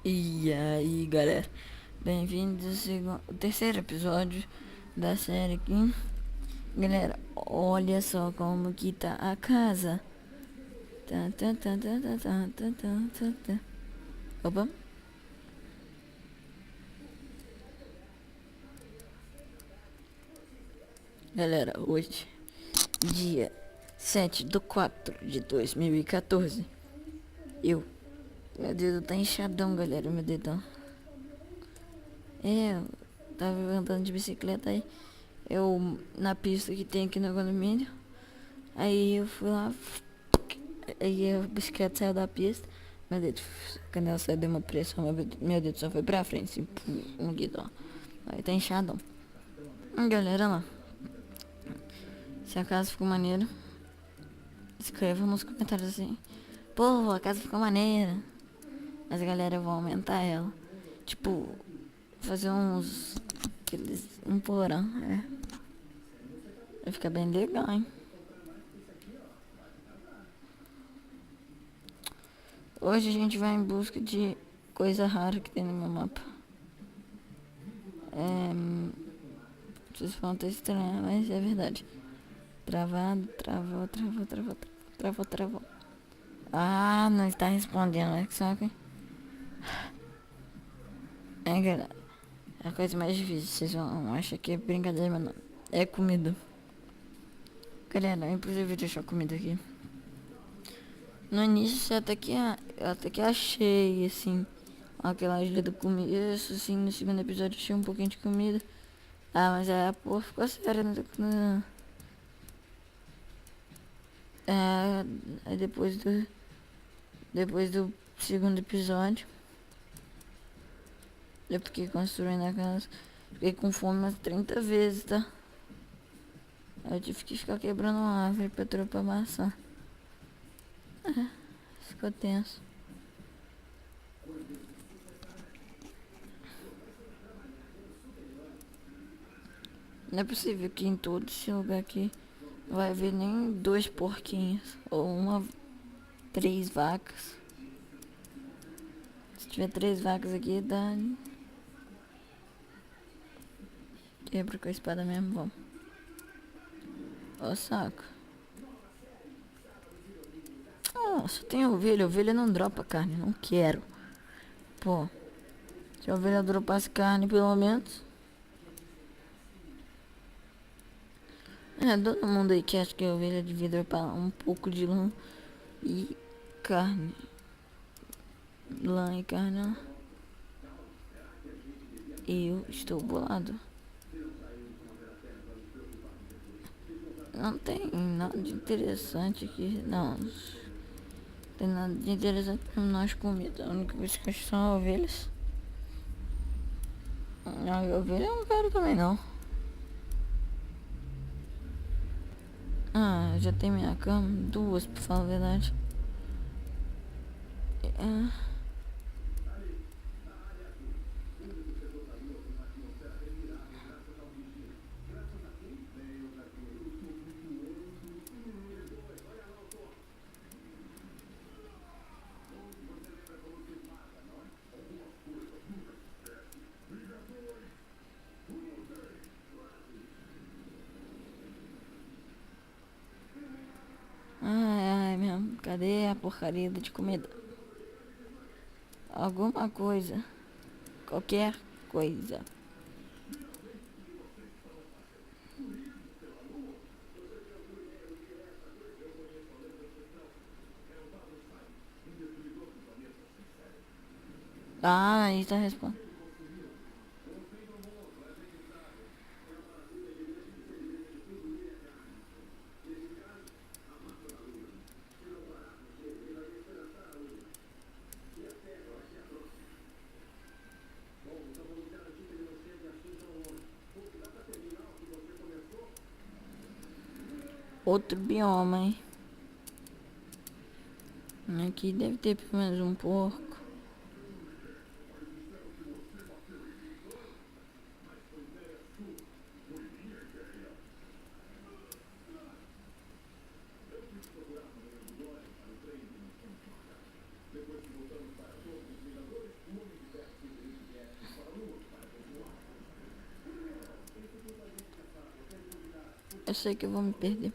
E aí, galera, bem-vindos ao terceiro episódio da série aqui. Galera, olha só como que tá a casa. Tá, tá, tá, tá, tá, tá, tá, tá, tá, tá. Opa. Galera, hoje, dia 7/4/2014. Meu dedo tá inchadão, galera, meu dedão. Eu tava andando de bicicleta aí. Na pista que tem aqui no condomínio. Aí eu fui lá. Aí a bicicleta saiu da pista. Meu dedo, quando ela saiu, deu uma pressão. Meu dedo só foi pra frente, assim, no guidão. Aí tá inchadão. Galera, lá. Se a casa ficou maneira, escreva nos comentários assim: pô, a casa ficou maneira. Mas a galera vai aumentar ela. Tipo, fazer uns. Um porão, é. Vai ficar bem legal, hein? Hoje a gente vai em busca de coisa rara que tem no meu mapa. Vocês vão ter estranho, mas é verdade. Travado, travou. Ah, não está respondendo, é que sabe? É, galera, é a coisa mais difícil. Vocês vão achar que é brincadeira, mas não. É comida. Galera, é impossível deixar comida aqui. No início eu até que achei, assim, aquela ilha do começo, assim, no segundo episódio tinha um pouquinho de comida. Ah, mas aí a porra ficou séria aí depois do segundo episódio, eu fiquei construindo a casa. Fiquei com fome umas 30 vezes, tá? Aí eu tive que ficar quebrando uma árvore pra dropar maçã. Ficou tenso. Não é possível que em todo esse lugar aqui não vai haver nem 2 porquinhos. Ou 3 vacas. Se tiver 3 vacas aqui, dá. Quebra com a espada mesmo, vamos. Ó, saco. Só tem ovelha. Ovelha não dropa carne. Não quero. Pô. Se a ovelha dropasse carne, pelo menos. Todo mundo aí que acha que a ovelha devia dropar um pouco de lã e carne. Lã e carne, ó. Eu estou bolado. Não tem nada de interessante aqui. Não. Não tem nada de interessante pra nós comida. A única coisa que eu acho são ovelhas. A ovelha eu não quero também não. Já tem minha cama. 2, pra falar a verdade. Ai, mesmo. Cadê a porcaria de comida? Alguma coisa. Qualquer coisa. Aí tá respondendo. Outro bioma, hein? Aqui deve ter pelo menos um porco. Eu sei que eu vou me perder.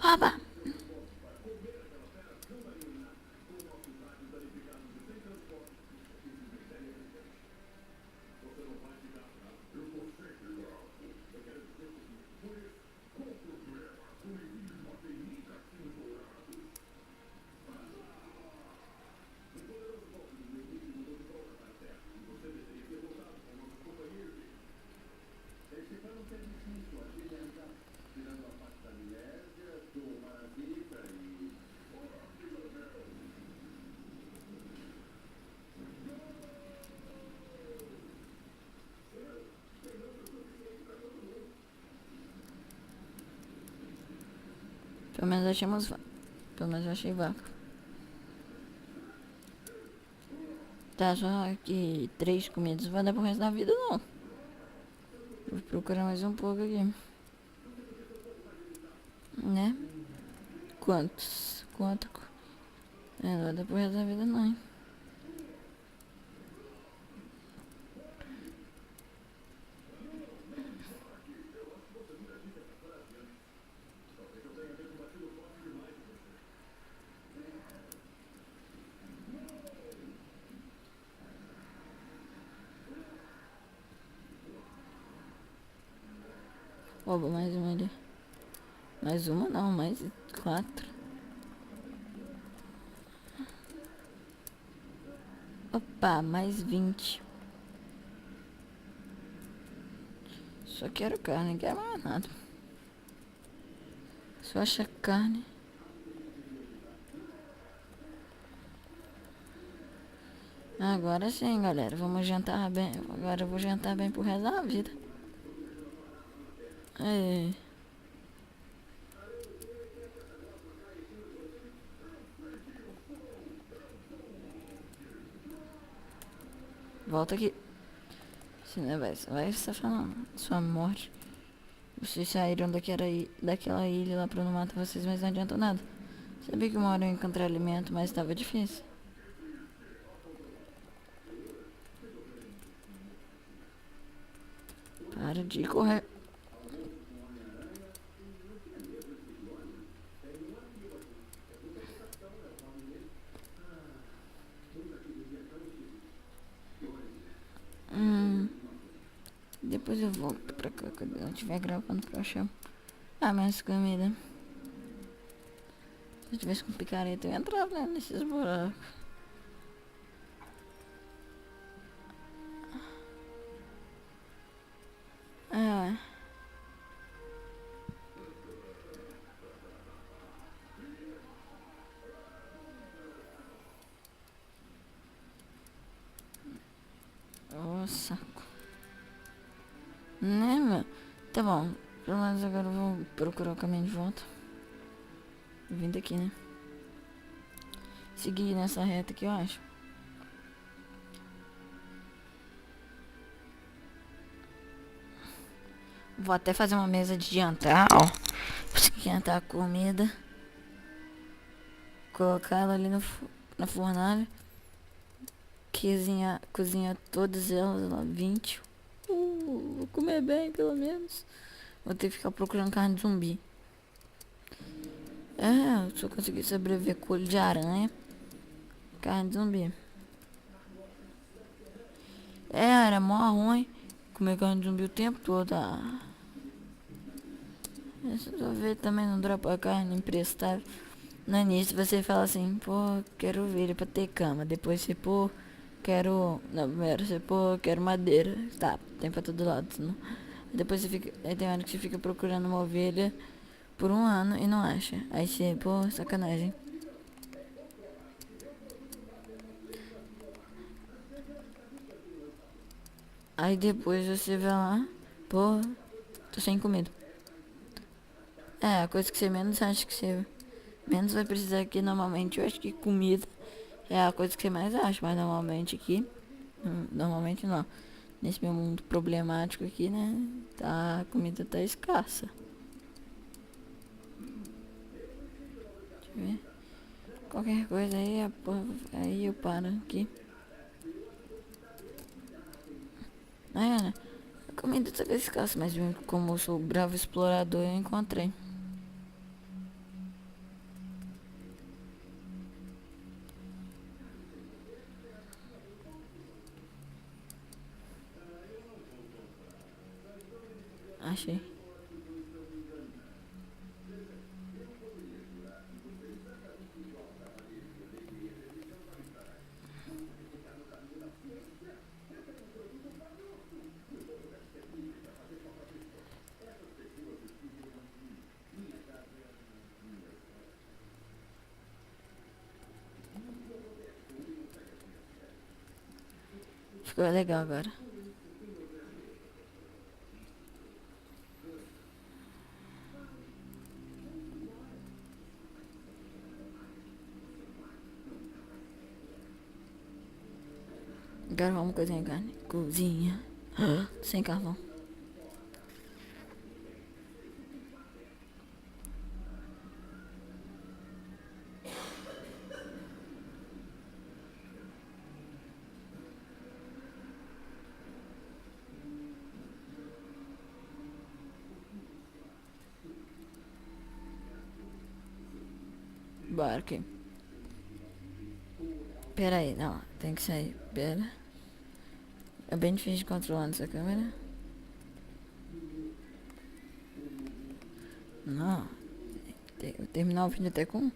Oba! Pelo menos achamos vaca. Pelo menos eu achei vaca. Tá, só que 3 comidas não vai dar pro resto da vida, não. Vou procurar mais um pouco aqui. Né? Quantos? Quanto? Não vai dar pro resto da vida, não, hein? Oba, mais uma ali. Mais uma não, mais 4. Opa, mais 20. Só quero carne, não quero mais nada. Só acha carne. Agora sim, galera. Vamos jantar bem. Agora eu vou jantar bem pro resto da vida. É. Volta aqui. Se não vai safar não. Sua morte. Vocês saíram daquela ilha lá pra não matar vocês, mas não adiantou nada. Sabia que uma hora eu encontrei alimento, mas tava difícil. Para de correr. Depois eu volto pra cá quando eu estiver gravando pra achar. Mais comida. Se eu tivesse com picareta eu entrava, né, nesses buracos. É. Ô, saco. Né, meu? Tá bom. Pelo menos agora eu vou procurar o caminho de volta. Vindo aqui, né? Seguir nessa reta aqui, eu acho. Vou até fazer uma mesa de jantar, ó. Pra esquentar a comida. Colocar ela ali na fornalha. Cozinhar todas elas lá, 20. Vou comer bem, pelo menos. Vou ter que ficar procurando carne de zumbi. Eu só consegui sobreviver com olho de aranha. Carne de zumbi. Era mó ruim comer carne de zumbi o tempo todo. Essa ver também não dropa carne emprestável. No início você fala assim, pô, quero ovelha pra ter cama. Depois você, pô, quero. Não, primeiro você, pô, quero madeira. Tá, tem pra todo lado. Senão... Depois você fica. Aí tem hora que você fica procurando uma ovelha por 1 ano e não acha. Aí você, pô, sacanagem. Aí depois você vai lá, pô, tô sem comida. A coisa que você menos acha que você menos vai precisar aqui normalmente, eu acho que comida é a coisa que você mais acha, mas normalmente aqui, normalmente não. Nesse meu mundo problemático aqui, né, a comida tá escassa. Deixa eu ver. Qualquer coisa aí, aí eu paro aqui. É, a comida talvez escassa, mas como eu sou bravo explorador, eu encontrei. Achei. Ficou legal agora. Agora vamos cozinhar carne. Cozinha. Sem carvão. Bora aqui. Pera aí, não. Tem que sair. Pera. É bem difícil de controlar nessa câmera. Não. Vou terminar o vídeo até com...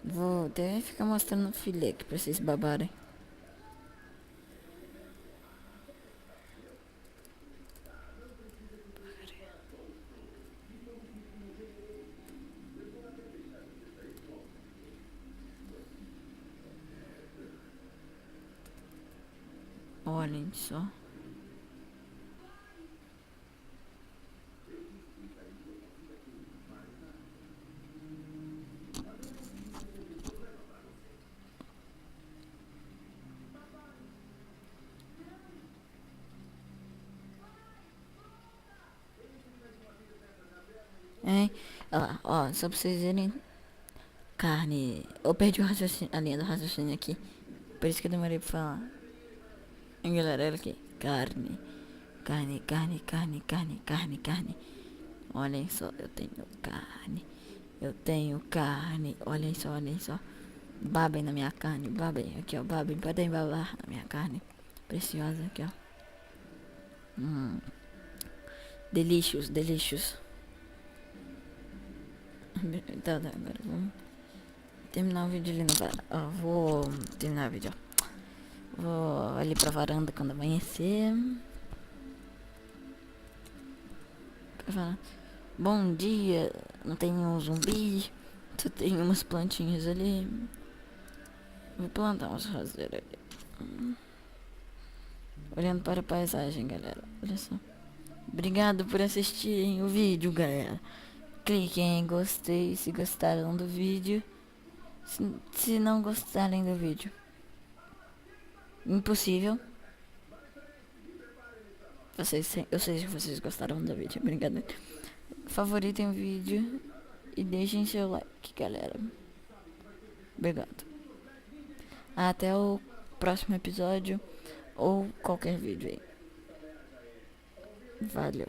Vou até ficar mostrando o filé aqui pra vocês babarem. Olhem só. Hein? Ó, só pra vocês verem. Carne. Eu perdi o raciocínio, a linha do raciocínio aqui. Por isso que eu demorei pra falar. Hein, galera, olha aqui. Carne. Carne, carne, carne, carne, carne, carne. Olhem só, eu tenho carne. Eu tenho carne. Olhem só. Babem na minha carne. Babem. Aqui, ó. Babem. Podem babar na minha carne. Preciosa aqui, ó. Delicious. Tá, agora vamos terminar o vídeo ali no varanda. Ó, vou terminar o vídeo, ó. Vou ali pra varanda quando amanhecer. Bom dia. Não tem um zumbi. Só tem umas plantinhas ali. Vou plantar umas roseiras ali. Olhando para a paisagem, galera. Olha só. Obrigado por assistirem o vídeo, galera. Cliquem em gostei se gostaram do vídeo. Se não gostarem do vídeo, impossível. Eu sei que vocês gostaram do vídeo. Obrigado. Favoritem o vídeo e deixem seu like, galera. Obrigado. Até o próximo episódio ou qualquer vídeo aí. Valeu.